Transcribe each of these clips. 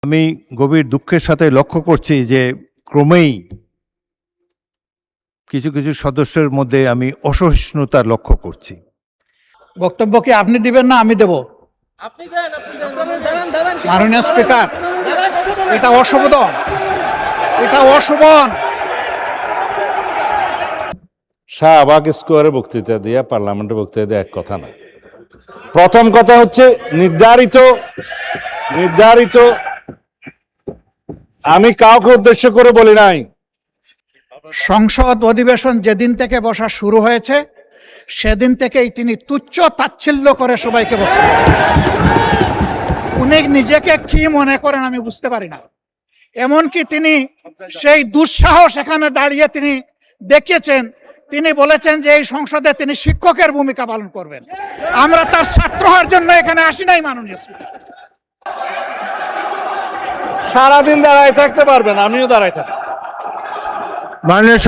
আমি গভীর দুঃখের সাথে লক্ষ্য করছি যে ক্রমেই কিছু কিছু সদস্যের মধ্যে আমি অসহিষ্ণুতা লক্ষ্য করছি। বক্তব্য কি আপনি দিবেন না আমি দেব? মাননীয় স্পিকার, এটা অশোভন, এটা অশোভন। শাহবাগ স্কোয়ারে বক্তৃতা দিয়ে পার্লামেন্টে বক্তৃতা দিয়ে এক কথা না। প্রথম কথা হচ্ছে নির্ধারিত আমি কাউকে উদ্দেশ্য করে বলি নাই। সংসদ অধিবেশন যেদিন থেকে বসা শুরু হয়েছে সেদিন থেকেই তিনি তুচ্ছ তাচ্ছিল্য করে সবাইকে বক্তব্য। উনি নিজেকে কি মনে করেন আমি বুঝতে পারি না। এমনকি তিনি সেই দুঃসাহস এখানে দাঁড়িয়ে তিনি দেখিয়েছেন, তিনি বলেছেন যে এই সংসদে তিনি শিক্ষকের ভূমিকা পালন করবেন। আমরা তার ছাত্র হওয়ার জন্য এখানে আসি নাই মাননীয় স্পিকার। সারাদিন দাঁড়ায় থাকতে পারবেন, আমিও দাঁড়ায় থাকি। মাননীয়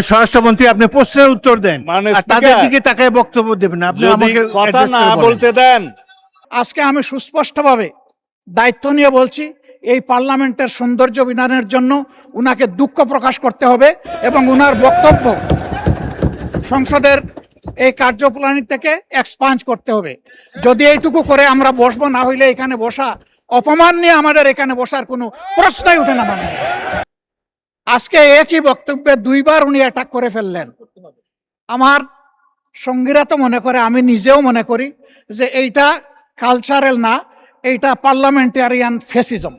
স্বরাষ্ট্রমন্ত্রী আপনি প্রশ্নের উত্তর দেন, মাননীয় আর তাদের স্পিকার, দিকে তাকায় বক্তব্য দেবেন না। আপনি যদি আমাকে কথা address না করে বলেন। বলতে দেন। আজকে আমি সুস্পষ্টভাবে দায়িত্ব নিয়ে বলছি, এই পার্লামেন্টের সৌন্দর্য বিধানের জন্য উনাকে দুঃখ প্রকাশ করতে হবে এবং উনার বক্তব্য সংসদের এই কার্যপ্রণালী থেকে এক্সপাঞ্জ করতে হবে। যদি এইটুকু করে আমরা বসবো, না হইলে এখানে বসা অপমান নিয়ে আমাদের এখানে বসার কোনো প্রশ্নই উঠে না। মানে আজকে একই বক্তব্যে দুইবার উনি অ্যাটাক করে ফেললেন। আমার সঙ্গীরা তো মনে করে, আমি নিজেও মনে করি যে এইটা কালচারাল না, এইটা পার্লামেন্টারিয়ান ফ্যাসিজম।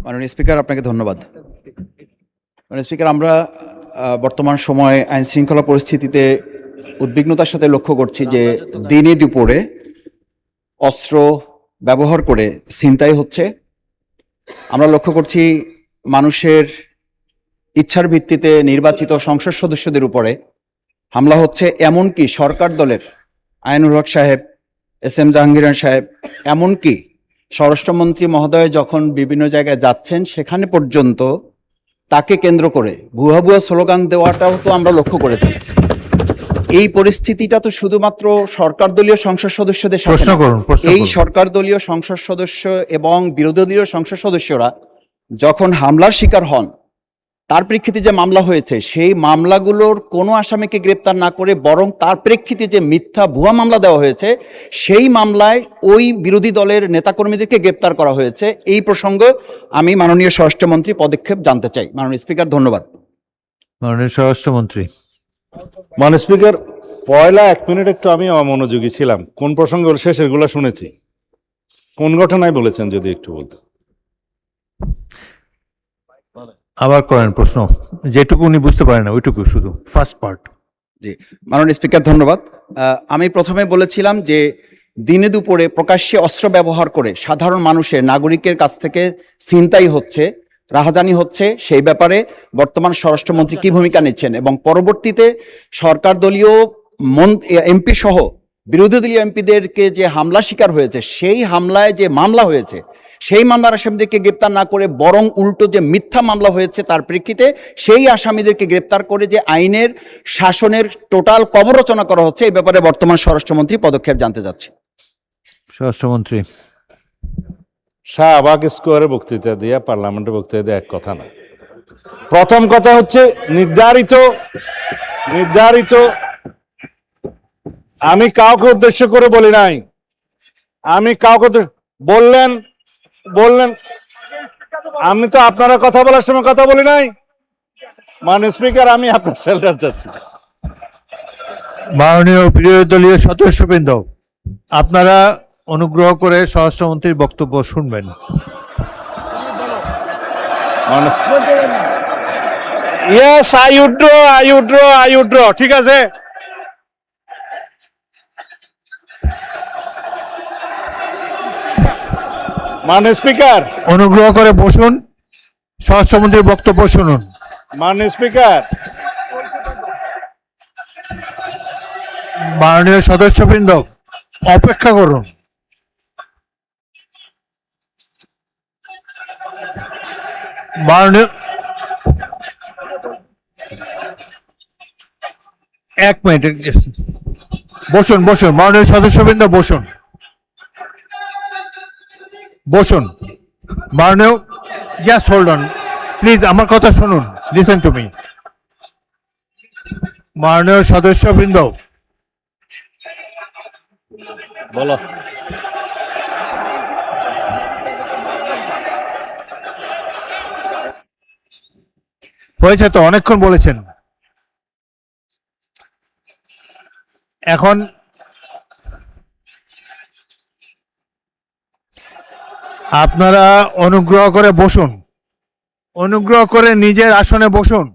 মাননীয় স্পিকার, আপনাকে ধন্যবাদ। মাননীয় স্পিকার, আমরা বর্তমান সময়ে আইন শৃঙ্খলা পরিস্থিতিতে উদ্বিগ্নতার সাথে লক্ষ্য করছি যে দিনে দুপুরে অস্ত্র ব্যবহার করে ছিনতাই হচ্ছে। আমরা লক্ষ্য করছি মানুষের ইচ্ছার ভিত্তিতে নির্বাচিত সংসদ সদস্যদের উপরে হামলা হচ্ছে। এমনকি সরকার দলের আইনুল হক সাহেব, এস.এম. জাহাঙ্গীর সাহেব, এমনকি স্বরাষ্ট্রমন্ত্রী মহোদয় যখন বিভিন্ন জায়গায় যাচ্ছেন সেখানে পর্যন্ত তাকে কেন্দ্র করে ভুয়া ভুয়া স্লোগান দেওয়াটাও তো আমরা লক্ষ্য করেছি। এই পরিস্থিতিটা তো শুধুমাত্র সরকার দলীয় সংসদ সদস্যদের সাথে না। এই সরকার দলীয় সংসদ সদস্য এবং বিরোধী দলীয় সংসদ সদস্যরা যখন হামলার শিকার হন, তার প্রেক্ষিতে যে মামলা হয়েছে সেই মামলাগুলোর কোনো আসামিকে গ্রেপ্তার না করে বরং তার প্রেক্ষিতে যে মিথ্যা ভুয়া মামলা দেওয়া হয়েছে সেই মামলায় ওই বিরোধী দলের নেতাকর্মীদেরকে গ্রেপ্তার করা হয়েছে। এই প্রসঙ্গে আমি মাননীয় স্বরাষ্ট্রমন্ত্রী পদক্ষেপ জানতে চাই। মাননীয় স্পিকার, ধন্যবাদ। মাননীয় স্বরাষ্ট্রমন্ত্রী। মাননীয় স্পিকার, পয়লা 1 মিনিট একটু আমি অমনোযোগী ছিলাম। কোন প্রসঙ্গে শেষের গুলা শুনেছি, কোন ঘটনায় বলেছেন যদি একটু বলতেন। আবার করেন প্রশ্ন, যেটুকু উনি বুঝতে পারেন না ওইটুকু, শুধু ফার্স্ট পার্ট। জি, মাননীয় স্পিকার, ধন্যবাদ। আমি প্রথমে বলেছিলাম যে দিনে দুপুরে প্রকাশ্যে অস্ত্র ব্যবহার করে সাধারণ মানুষের, নাগরিকের কাছ থেকে ছিনতাই হচ্ছে, রাহাজানি হচ্ছে। সেই ব্যাপারে বর্তমান স্বরাষ্ট্রমন্ত্রী কি ভূমিকা নিচ্ছেন এবং পরবর্তীতে সরকার দলীয় এমপি সহ বিরোধী দলীয় এমপিদেরকে যে হামলা শিকার হয়েছে, সেই হামলায় যে মামলা হয়েছে সেই মামলার আসামিদেরকে গ্রেপ্তার না করে বরং উল্টো যে মিথ্যা মামলা হয়েছে তার প্রেক্ষিতে সেই আসামিদেরকে গ্রেপ্তার করে যে আইনের শাসনের টোটাল কবরচনা করা হচ্ছে, এই ব্যাপারে বর্তমান স্বরাষ্ট্রমন্ত্রী পদক্ষেপ জানতে যাচ্ছে। স্বরাষ্ট্রমন্ত্রী। শাহবাগ স্কোয়ারে বক্তৃতা দিয়ে পার্লামেন্টে বক্তৃতা দিয়ে এক কথা না। প্রথম কথা হচ্ছে নির্ধারিত আমি কাউকে উদ্দেশ্য করে বলি নাই। আমি কাউকে বললেন আমি তো আপনারা কথা বলার সময় কথা বলি নাই। মাননীয় স্পিকার, আমি আপনার শেল্টার চাচ্ছি। মাননীয় বিরোধী দলীয় সদস্যবৃন্দ, আপনারা অনুগ্রহ করে স্বরাষ্ট্রমন্ত্রীর বক্তব্য শুনবেন। Yes, I withdraw. ঠিক আছে। মাননীয় স্পিকার, অনুগ্রহ করে বসুন, স্বরাষ্ট্রমন্ত্রীর বক্তব্য শুনুন। মাননীয় স্পিকার, মাননীয় সদস্যবৃন্দ, অপেক্ষা করুন। মাননীয়, 1 মিনিট বসুন। মাননীয় সদস্যবৃন্দ বসুন। বসুন। মাননীয়, জাস্ট হোল্ড অন প্লিজ, আমার কথা শুনুন, লিসেন টু মি। মাননীয় সদস্যবৃন্দ, বলো। হয়েছে তো, অনেকক্ষণ বলেছেন। এখন আপনারা অনুগ্রহ করে বসুন, অনুগ্রহ করে নিজের আসনে বসুন।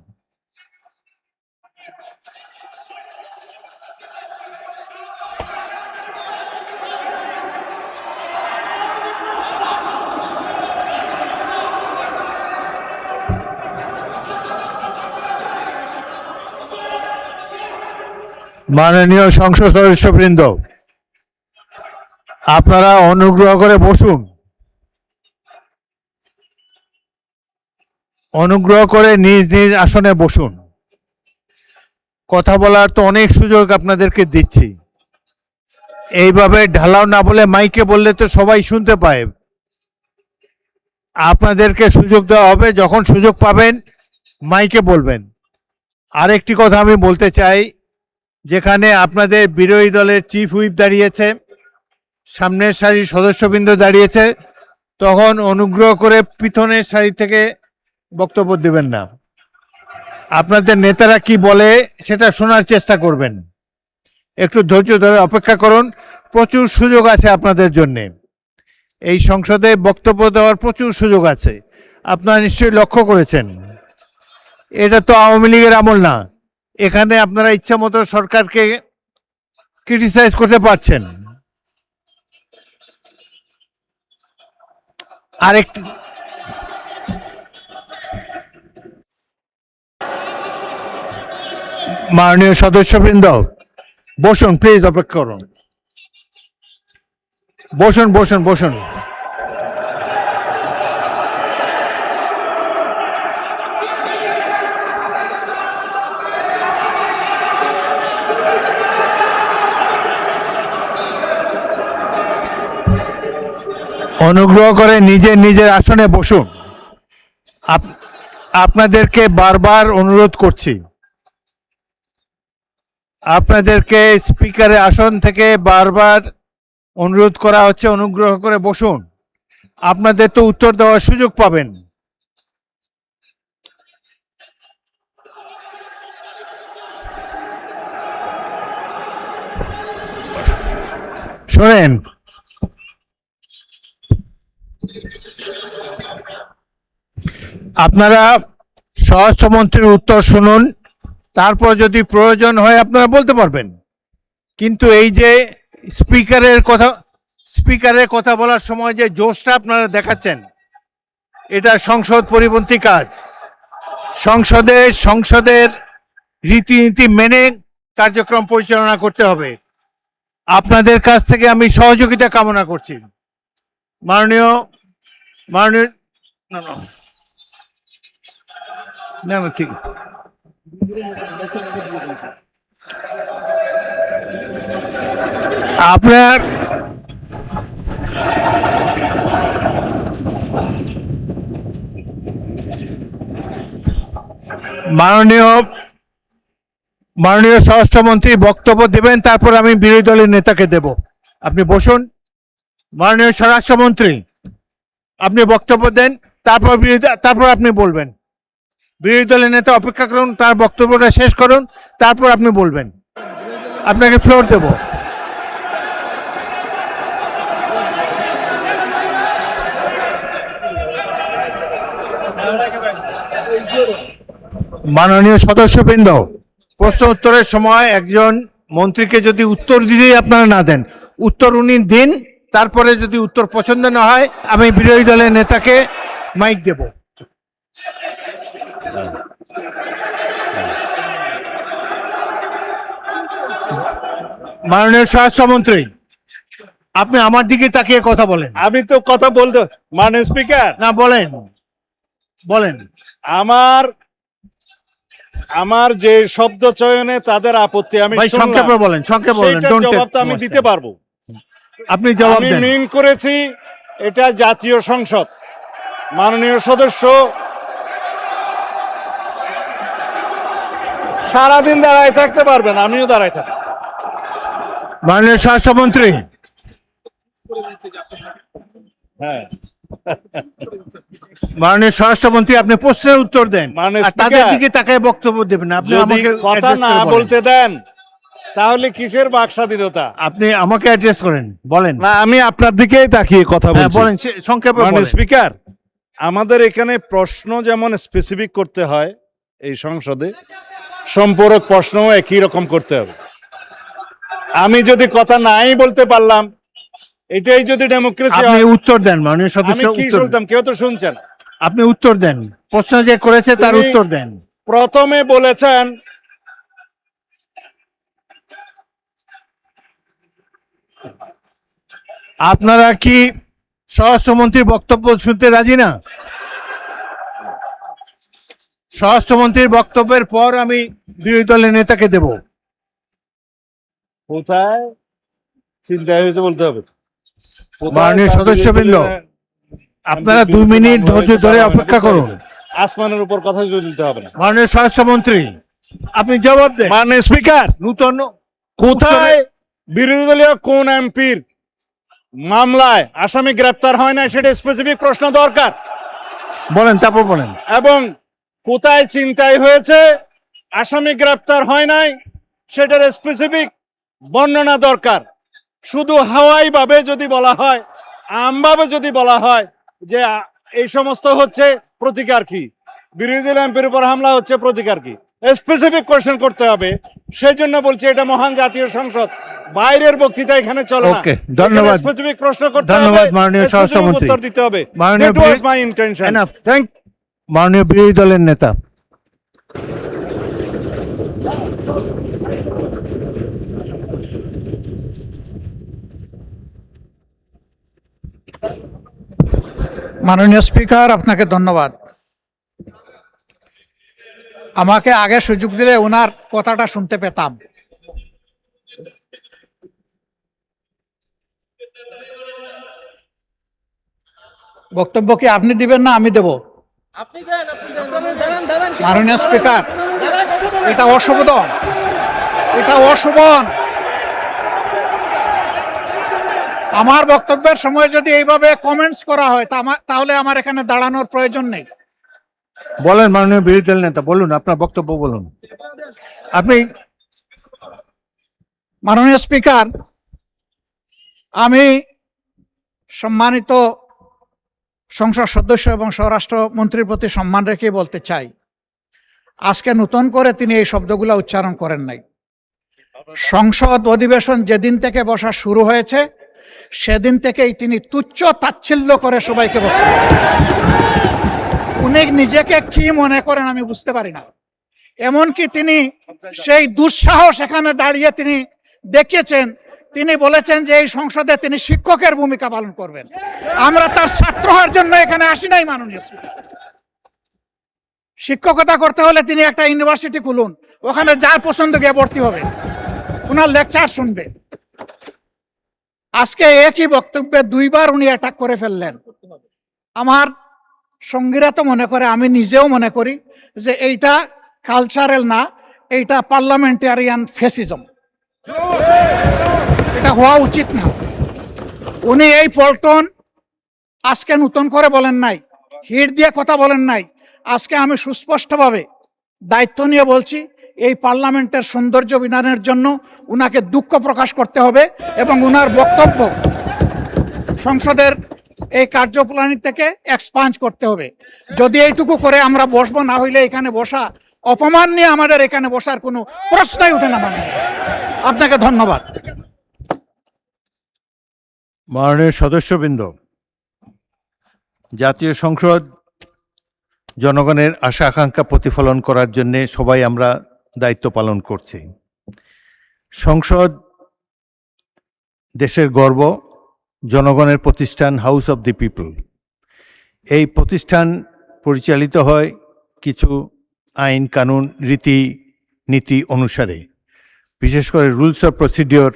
মাননীয় সংসদ সদস্যবৃন্দ, আপনারা অনুগ্রহ করে বসুন, অনুগ্রহ করে নিজ নিজ আসনে বসুন। কথা বলার তো অনেক সুযোগ আপনাদেরকে দিচ্ছি, এইভাবে ঢালাও না বলে মাইকে বললে তো সবাই শুনতে পায়। আপনাদেরকে সুযোগ দেওয়া হবে, যখন সুযোগ পাবেন মাইকে বলবেন। আরেকটি কথা আমি বলতে চাই, যেখানে আপনাদের বিরোধী দলের চিফ হুইপ দাঁড়িয়েছে, সামনের সারির সদস্যবৃন্দ দাঁড়িয়েছে, তখন অনুগ্রহ করে পিছনের সারি থেকে বক্তব্য দেবেন না। আপনাদের নেতারা কি বলে সেটা শোনার চেষ্টা করবেন। একটু ধৈর্য ধরে অপেক্ষা করুন, প্রচুর সুযোগ আছে আপনাদের জন্যে। এই সংসদে বক্তব্য দেওয়ার প্রচুর সুযোগ আছে, আপনারা নিশ্চয়ই লক্ষ্য করেছেন। এটা তো আওয়ামী লীগের আমল না, এখানে আপনারা ইচ্ছা মতো সরকারকে ক্রিটিসাইজ করতে পারছেন। আরেকটি, মাননীয় সদস্যবৃন্দ বসুন, প্লিজ অপেক্ষা করুন, বসুন বসুন বসুন। অনুগ্রহ করে নিজের নিজের আসনে বসুন। আপনাদেরকে বারবার অনুরোধ করছি, আপনাদেরকে স্পিকারের আসন থেকে বারবার অনুরোধ করা হচ্ছে, অনুগ্রহ করে বসুন। আপনাদের তো উত্তর দেওয়ার সুযোগ পাবেন। শোনেন, আপনারা স্বরাষ্ট্রমন্ত্রীর উত্তর শুনুন, তারপর যদি প্রয়োজন হয় আপনারা বলতে পারবেন। কিন্তু এই যে স্পিকারের কথা বলার সময় যে জোশটা আপনারা দেখাচ্ছেন, এটা সংসদ পরিপন্থী কাজ। সংসদের রীতিনীতি মেনে কার্যক্রম পরিচালনা করতে হবে। আপনাদের কাছ থেকে আমি সহযোগিতা কামনা করছি। মাননীয় মাননীয় না না না না ঠিক, আপনার মাননীয় স্বরাষ্ট্রমন্ত্রী বক্তব্য দেবেন, তারপর আমি বিরোধী দলের নেতাকে দেব। আপনি বসুন। মাননীয় স্বরাষ্ট্রমন্ত্রী, আপনি বক্তব্য দেন, তারপর আপনি বলবেন। বিরোধী দলের নেতা অপেক্ষা করুন, তার বক্তব্যটা শেষ করুন, তারপর আপনি বলবেন। আপনাকে ফ্লোর দেব। মাননীয় সদস্যবৃন্দ, প্রশ্ন উত্তরের সময় একজন মন্ত্রীকে যদি উত্তর দিতেই আপনারা না দেন, উত্তর উনি দিন, তারপরে যদি উত্তর পছন্দ না হয় আমি বিরোধী দলের নেতাকে মাইক দেব। মাননীয় স্বরাষ্ট্রমন্ত্রী, আপনি আমার দিকে তাকিয়ে কথা বলেন। আমি তো কথা বলতে, মাননীয় স্পিকার, না, বলেন বলেন। আমার যে শব্দ চয়নে তাদের আপত্তি আমি ভাই সংক্ষেপে বলেন, সংক্ষেপে বলেন। সেটার জবাব তো আমি দিতে পারবো। আপনি জবাব আমি দেন। মিন করেছি এটা জাতীয় সংসদ। মাননীয় সদস্য সারাদিন দাঁড়ায় থাকতে পারবেন, আমিও দাঁড়ায় থাকি। মাননীয় স্বরাষ্ট্রমন্ত্রী, হ্যাঁ, মাননীয় স্বরাষ্ট্রমন্ত্রী, আপনি প্রশ্নের উত্তর দেন, মাননীয় আর তাদের স্পিকার, দিকে তাকায় বক্তব্য দেবেন। আপনি যদি আমাকে কথা address না করে বলেন। বলতে দেন তাহলে কিসের বাক স্বাধীনতা? আপনি আমাকে অ্যাড্রেস করেন, বলেন। না, আমি আপনার দিকেই তাকিয়ে কথা হ্যাঁ, বলছি। বলেন, সংক্ষেপে মাননীয় বলেন। স্পিকার, আমাদের এখানে প্রশ্ন যেমন স্পেসিফিক করতে হয়, এই সংসদে সম্পূরক প্রশ্নও একই রকম করতে হবে। আমি যদি কথা নাই বলতে পারলাম, এটাই যদি ডেমোক্রেসি আপনি হয়, উত্তর দেন, মাননীয় আমি সদস্য কি উত্তর দেন। শুনতাম? কেউ তো শুনছেন। আপনি উত্তর দেন, প্রশ্ন যে করেছে তার তিনি- উত্তর দেন। প্রথমে বলেছেন আপনারা কি স্বরাষ্ট্রমন্ত্রীর বক্তব্য শুনতে রাজি না? স্বরাষ্ট্রমন্ত্রীর বক্তব্যের পর আমি বিরোধী দলের নেতাকে দেব। কোথায় চিন্তায় হয়েছে বলতে হবে। কোথায় মাননীয় তার সদস্যবৃন্দ, বিরুদ্ধে আপনারা 2 মিনিট ধৈর্য ধরে অপেক্ষা করুন। আসমানের উপর কথা জুড়ে দিতে হবে না। মাননীয় স্বরাষ্ট্রমন্ত্রী, আপনি জবাব দেন। মাননীয় স্পিকার, নূতন কোথায় বিরোধী দলীয় কোন এমপির মামলায় আসামি গ্রেপ্তার হয় না সেটা স্পেসিফিক প্রশ্ন দরকার। বলেন, তারপর বলেন। এবং কোথায় চিন্তায় হয়েছে আসামি গ্রেপ্তার হয় নাই সেটার স্পেসিফিক বর্ণনা দরকার। শুধু হাওয়াই ভাবে যদি বলা হয়, আমভাবে যদি বলা হয় যে এই সমস্ত হচ্ছে, প্রতিকার কি? বিরোধী দল এমপির উপর হামলা হচ্ছে, প্রতিকার কি? স্পেসিফিক কোশ্চেন করতে হবে। সেই জন্য বলছি এটা মহান জাতীয় সংসদ, বাইরের বক্তৃতা এখানে চলে না। ওকে, ধন্যবাদ। স্পেসিফিক প্রশ্ন করতে ধন্যবাদ, হবে, মাননীয় specific স্বরাষ্ট্রমন্ত্রী। উত্তর দিতে হবে। মাননীয় That was my intention. Enough. Thank মাননীয় বিরোধী দলের নেতা। মাননীয় স্পিকার, আপনাকে ধন্যবাদ। আমাকে আগে সুযোগ দিলে ওনার কথাটা শুনতে পেতাম। বক্তব্য কি আপনি দিবেন না আমি দেব? মাননীয় স্পিকার, এটা অশোভন, এটা অশোভন। আমার বক্তব্যের সময় যদি এইভাবে কমেন্টস করা হয় তাহলে আমার এখানে দাঁড়ানোর প্রয়োজন নেই। বলেন মাননীয় বিরোধী দলের নেতা, বলুন আপনার বক্তব্য বলুন। আপনি মাননীয় স্পিকার, আমি সম্মানিত সংসদ সদস্য এবং স্বরাষ্ট্রমন্ত্রীর প্রতি সম্মান রেখে বলতে চাই, আজকে নতুন করে তিনি এই শব্দগুলো উচ্চারণ করেন নাই। সংসদ অধিবেশন যেদিন থেকে বসা শুরু হয়েছে সেদিন থেকেই তিনি তুচ্ছ তাচ্ছিল্য করে সবাইকে বক্তব্য। উনি নিজেকে কি মনে করেন আমি বুঝতে পারি না। এমনকি তিনি সেই দুঃসাহস এখানে দাঁড়িয়ে তিনি দেখিয়েছেন, তিনি বলেছেন যে এই সংসদে তিনি শিক্ষকের ভূমিকা পালন করবেন। আমরা তার ছাত্র হওয়ার জন্য এখানে আসি নাই। মাননীয় স্পিকার, শিক্ষকতা করতে হলে তিনি একটা ইউনিভার্সিটি খুলুন, ওখানে যার পছন্দ গিয়ে ভর্তি হবে, ওনার লেকচার শুনবে। আজকে একই বক্তব্যে 2 বার উনি অ্যাটাক করে ফেললেন। আমার সঙ্গীরা তো মনে করে, আমি নিজেও মনে করি যে এইটা কালচারাল না, এইটা পার্লামেন্টারিয়ান ফেসিজম। এটা হওয়া উচিত না। উনি এই পল্টন আজকে নতুন করে বলেন নাই, হিট দিয়ে কথা বলেন নাই। আজকে আমি সুস্পষ্টভাবে দায়িত্ব নিয়ে বলছি, এই পার্লামেন্টের সৌন্দর্য বিধানের জন্য উনাকে দুঃখ প্রকাশ করতে হবে এবং উনার বক্তব্য সংসদের এই কার্যপ্রণালী থেকে এক্সপাঞ্জ করতে হবে। যদি এইটুকু করে আমরা বসবো, না হইলে এখানে বসা অপমান নিয়ে আমাদের এখানে বসার কোনো প্রশ্নই উঠে না। মানে আপনাকে ধন্যবাদ। মাননীয় সদস্যবৃন্দ, জাতীয় সংসদ জনগণের আশা আকাঙ্ক্ষা প্রতিফলন করার জন্য সবাই আমরা দায়িত্ব পালন করছি। সংসদ দেশের গর্ব, জনগণের প্রতিষ্ঠান, হাউস অব দি পিপল। এই প্রতিষ্ঠান পরিচালিত হয় কিছু আইন কানুন রীতি নীতি অনুসারে। বিশেষ করে রুলস অফ প্রসিডিওর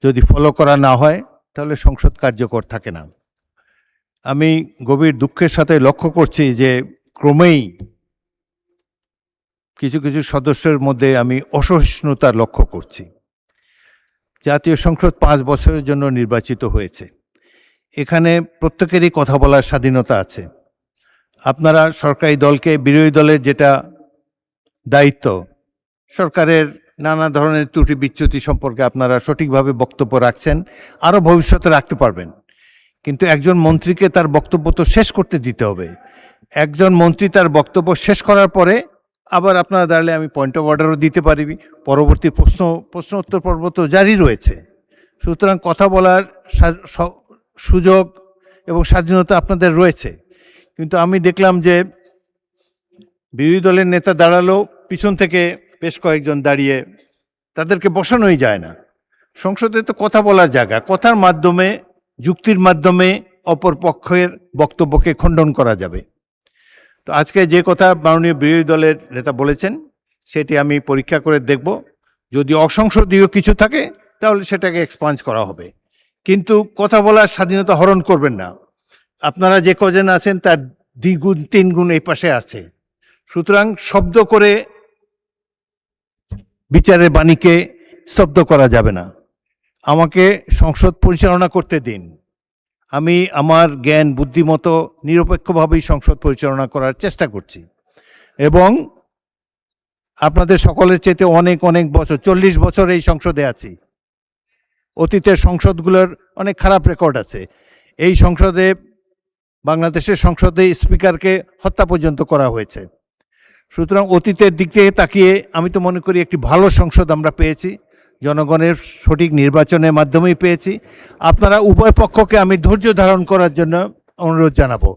যদি ফলো করা না হয় তাহলে সংসদ কার্যকর থাকে না। আমি গভীর দুঃখের সাথে লক্ষ্য করছি যে ক্রমেই কিছু কিছু সদস্যের মধ্যে আমি অসহিষ্ণুতা লক্ষ্য করছি। জাতীয় সংসদ 5 বছরের জন্য নির্বাচিত হয়েছে। এখানে প্রত্যেকেরই কথা বলার স্বাধীনতা আছে। আপনারা সরকারি দলকে, বিরোধী দলের যেটা দায়িত্ব, সরকারের নানা ধরনের ত্রুটি বিচ্যুতি সম্পর্কে আপনারা সঠিকভাবে বক্তব্য রাখছেন, আরও ভবিষ্যতে রাখতে পারবেন। কিন্তু একজন মন্ত্রীকে তার বক্তব্য তো শেষ করতে দিতে হবে। একজন মন্ত্রী তার বক্তব্য শেষ করার পরে আবার আপনারা দাঁড়ালে আমি পয়েন্ট অফ অর্ডারও দিতে পারি, পরবর্তী প্রশ্ন উত্তর পর্ব তো জারি রয়েছে। সুতরাং কথা বলার সুযোগ এবং স্বাধীনতা আপনাদের রয়েছে। কিন্তু আমি দেখলাম যে বিরোধী দলের নেতা দাঁড়ালো, পিছন থেকে বেশ কয়েকজন দাঁড়িয়ে, তাদেরকে বসানোই যায় না। সংসদে তো কথা বলার জায়গা, কথার মাধ্যমে, যুক্তির মাধ্যমে অপর পক্ষের বক্তব্যকে খণ্ডন করা যাবে। তো আজকে যে কথা মাননীয় বিরোধী দলের নেতা বলেছেন সেটি আমি পরীক্ষা করে দেখব। যদি অসংসদীয় কিছু থাকে তাহলে সেটাকে এক্সপাঞ্জ করা হবে, কিন্তু কথা বলার স্বাধীনতা হরণ করবেন না। আপনারা যে কজন আছেন তার 2 গুণ 3 গুণ এই পাশে আছে। সুতরাং শব্দ করে বিচারের বাণীকে স্তব্ধ করা যাবে না। আমাকে সংসদ পরিচালনা করতে দিন। আমি আমার জ্ঞান বুদ্ধিমতো নিরপেক্ষভাবেই সংসদ পরিচালনা করার চেষ্টা করছি এবং আপনাদের সকলের চেয়ে অনেক অনেক বছর, 40 বছর এই সংসদে আছি। অতীতের সংসদগুলোর অনেক খারাপ রেকর্ড আছে। এই সংসদে, বাংলাদেশের সংসদে স্পিকারকে হত্যা পর্যন্ত করা হয়েছে। সুতরাং অতীতের দিক থেকে তাকিয়ে আমি তো মনে করি একটি ভালো সংসদ আমরা পেয়েছি, জনগণের সঠিক নির্বাচনের মাধ্যমেই পেয়েছি। আপনারা উভয় পক্ষকে আমি ধৈর্য ধারণ করার জন্য অনুরোধ জানাবো।